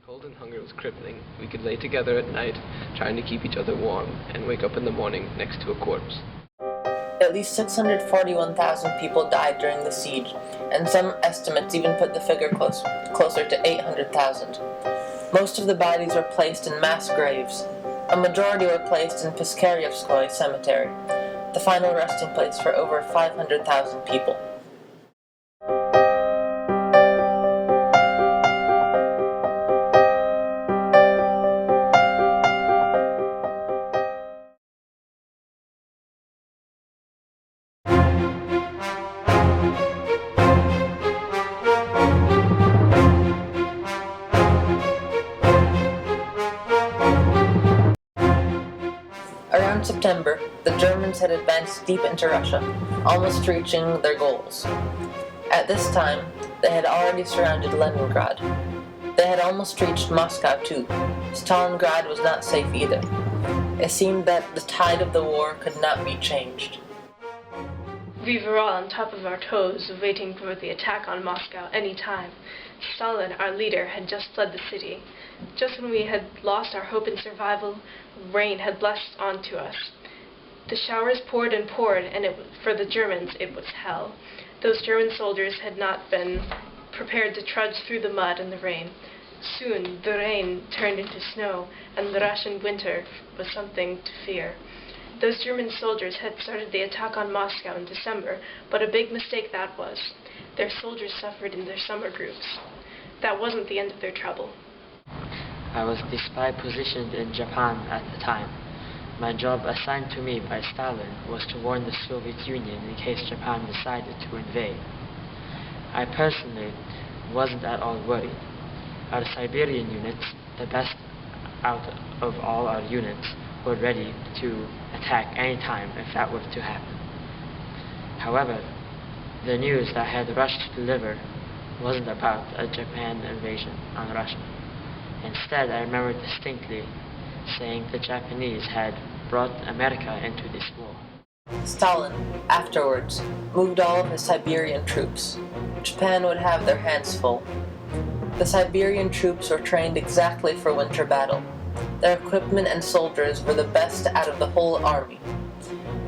Cold and hunger was crippling. We could lay together at night, trying to keep each other warm, and wake up in the morning next to a corpse. At least 641,000 people died during the siege, and some estimates even put the figure closer to 800,000. Most of the bodies were placed in mass graves. A majority were placed in Piskaryevskoye Cemetery, the final resting place for over 500,000 people. Around September, the Germans had advanced deep into Russia, almost reaching their goals. At this time, they had already surrounded Leningrad. They had almost reached Moscow too. Stalingrad was not safe either. It seemed that the tide of the war could not be changed. We were all on top of our toes, waiting for the attack on Moscow any time. Stalin, our leader, had just fled the city. Just when we had lost our hope in survival, rain had blessed onto us. The showers poured and poured, and for the Germans it was hell. Those German soldiers had not been prepared to trudge through the mud and the rain. Soon the rain turned into snow, and the Russian winter was something to fear. Those German soldiers had started the attack on Moscow in December, but a big mistake that was. Their soldiers suffered in their summer groups. That wasn't the end of their trouble. I was the spy positioned in Japan at the time. My job assigned to me by Stalin was to warn the Soviet Union in case Japan decided to invade. I personally wasn't at all worried. Our Siberian units, the best out of all our units, were ready to attack any time if that were to happen. However, the news that I had rushed to deliver wasn't about a Japan invasion on Russia. Instead, I remember distinctly saying the Japanese had brought America into this war. Stalin, afterwards, moved all of his Siberian troops. Japan would have their hands full. The Siberian troops were trained exactly for winter battle. Their equipment and soldiers were the best out of the whole army.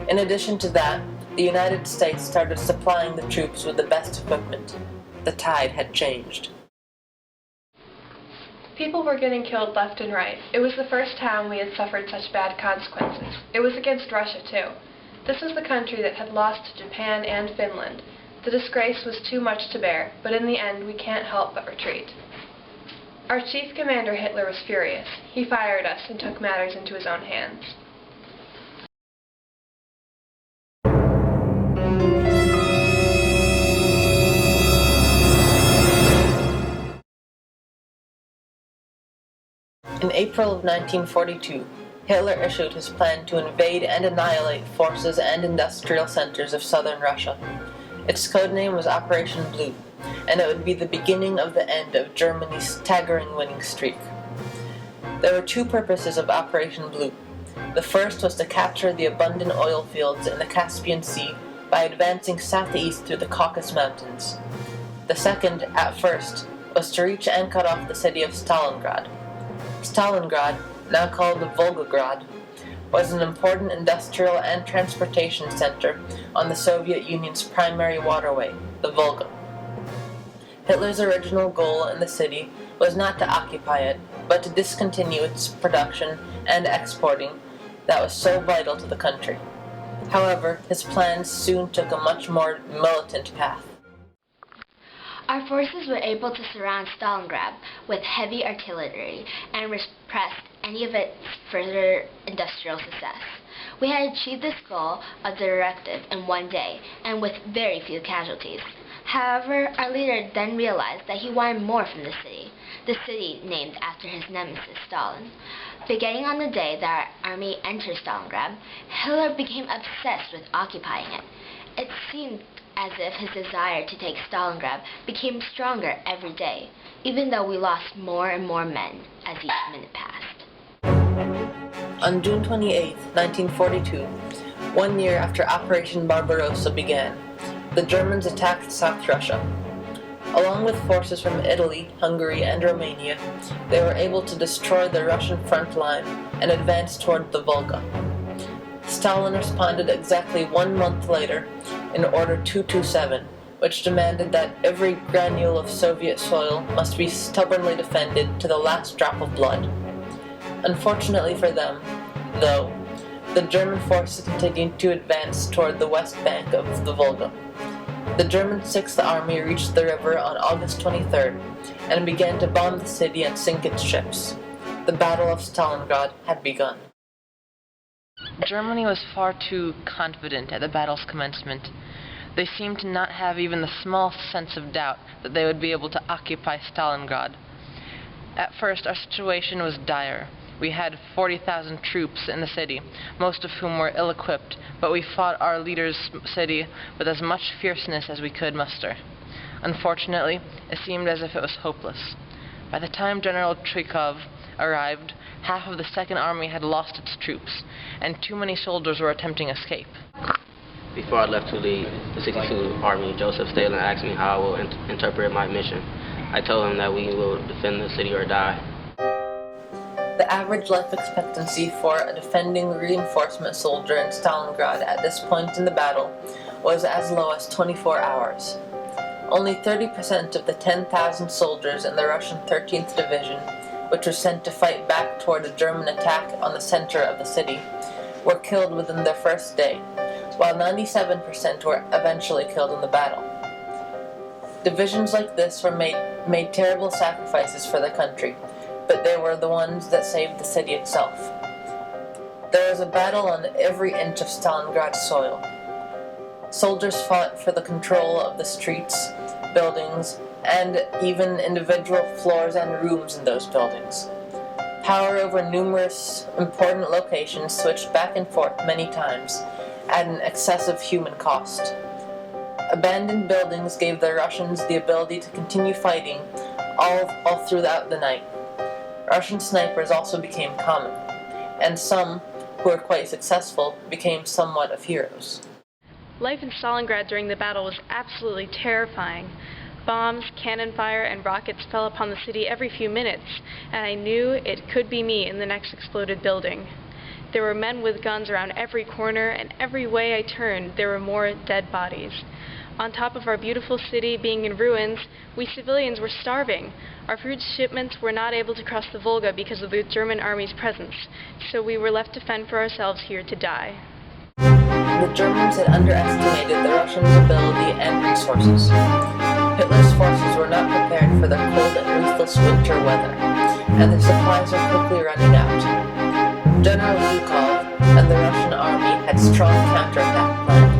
In addition to that, the United States started supplying the troops with the best equipment. The tide had changed. People were getting killed left and right. It was the first time we had suffered such bad consequences. It was against Russia, too. This was the country that had lost to Japan and Finland. The disgrace was too much to bear, but in the end we can't help but retreat. Our chief commander, Hitler, was furious. He fired us and took matters into his own hands. In April of 1942, Hitler issued his plan to invade and annihilate forces and industrial centers of southern Russia. Its codename was Operation Blue, and it would be the beginning of the end of Germany's staggering winning streak. There were two purposes of Operation Blue. The first was to capture the abundant oil fields in the Caspian Sea by advancing southeast through the Caucasus Mountains. The second, at first, was to reach and cut off the city of Stalingrad. Stalingrad, now called Volgograd, was an important industrial and transportation center on the Soviet Union's primary waterway, the Volga. Hitler's original goal in the city was not to occupy it, but to discontinue its production and exporting that was so vital to the country. However, his plans soon took a much more militant path. Our forces were able to surround Stalingrad with heavy artillery and repress any of its further industrial success. We had achieved this goal of the directive in one day and with very few casualties. However, our leader then realized that he wanted more from the city named after his nemesis Stalin. Beginning on the day that our army entered Stalingrad, Hitler became obsessed with occupying it. It seemed as if his desire to take Stalingrad became stronger every day, even though we lost more and more men as each minute passed. On June 28, 1942, 1 year after Operation Barbarossa began, the Germans attacked South Russia. Along with forces from Italy, Hungary, and Romania, they were able to destroy the Russian front line and advance toward the Volga. Stalin responded exactly 1 month later in Order 227, which demanded that every granule of Soviet soil must be stubbornly defended to the last drop of blood. Unfortunately for them, though, the German forces continued to advance toward the west bank of the Volga. The German Sixth Army reached the river on August 23rd and began to bomb the city and sink its ships. The Battle of Stalingrad had begun. Germany was far too confident at the battle's commencement. They seemed to not have even the smallest sense of doubt that they would be able to occupy Stalingrad. At first, our situation was dire. We had 40,000 troops in the city, most of whom were ill-equipped, but we fought our leader's city with as much fierceness as we could muster. Unfortunately, it seemed as if it was hopeless. By the time General Trikov arrived, half of the Second Army had lost its troops, and too many soldiers were attempting escape. Before I left to lead the 62nd Army, Joseph Stalin asked me how I will interpret my mission. I told him that we will defend the city or die. The average life expectancy for a defending reinforcement soldier in Stalingrad at this point in the battle was as low as 24 hours. Only 30% of the 10,000 soldiers in the Russian 13th Division, which was sent to fight back toward a German attack on the center of the city, were killed within their first day, while 97% were eventually killed in the battle. Divisions like this were made terrible sacrifices for the country, but they were the ones that saved the city itself. There was a battle on every inch of Stalingrad's soil. Soldiers fought for the control of the streets, buildings, and even individual floors and rooms in those buildings. Power over numerous important locations switched back and forth many times, at an excessive human cost. Abandoned buildings gave the Russians the ability to continue fighting all throughout the night. Russian snipers also became common, and some, who were quite successful, became somewhat of heroes. Life in Stalingrad during the battle was absolutely terrifying. Bombs, cannon fire, and rockets fell upon the city every few minutes, and I knew it could be me in the next exploded building. There were men with guns around every corner, and every way I turned, there were more dead bodies. On top of our beautiful city being in ruins, we civilians were starving. Our food shipments were not able to cross the Volga because of the German army's presence, so we were left to fend for ourselves here to die. The Germans had underestimated the Russians' ability and resources. Hitler's forces were not prepared for the cold and ruthless winter weather, and their supplies were quickly running out. General Zhukov and the Russian army had strong counterattack planned.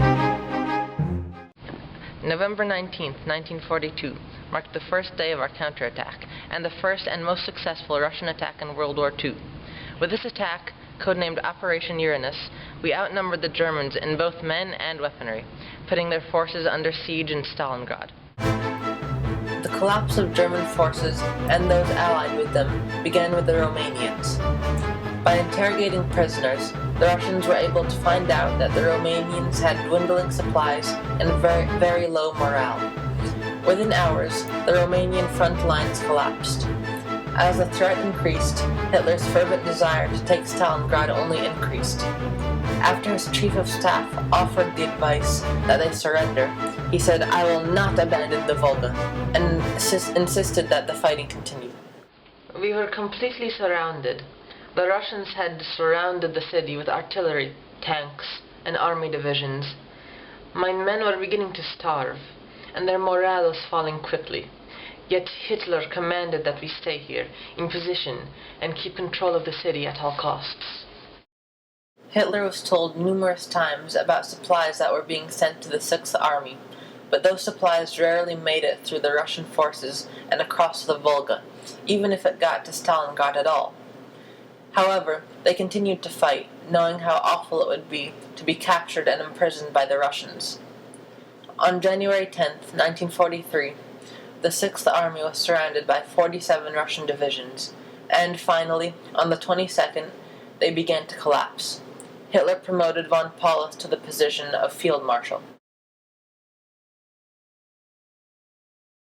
November 19, 1942, marked the first day of our counterattack, and the first and most successful Russian attack in World War II. With this attack, codenamed Operation Uranus, we outnumbered the Germans in both men and weaponry, putting their forces under siege in Stalingrad. The collapse of German forces and those allied with them began with the Romanians. By interrogating prisoners, the Russians were able to find out that the Romanians had dwindling supplies and very low morale. Within hours, the Romanian front lines collapsed. As the threat increased, Hitler's fervent desire to take Stalingrad only increased. After his chief of staff offered the advice that they surrender, he said, "I will not abandon the Volga," and insisted that the fighting continue. We were completely surrounded. The Russians had surrounded the city with artillery, tanks, and army divisions. My men were beginning to starve, and their morale was falling quickly. Yet Hitler commanded that we stay here, in position, and keep control of the city at all costs. Hitler was told numerous times about supplies that were being sent to the Sixth Army, but those supplies rarely made it through the Russian forces and across the Volga, even if it got to Stalingrad at all. However, they continued to fight, knowing how awful it would be to be captured and imprisoned by the Russians. On January 10, 1943, the Sixth Army was surrounded by 47 Russian divisions, and finally, on the 22nd, they began to collapse. Hitler promoted von Paulus to the position of Field Marshal.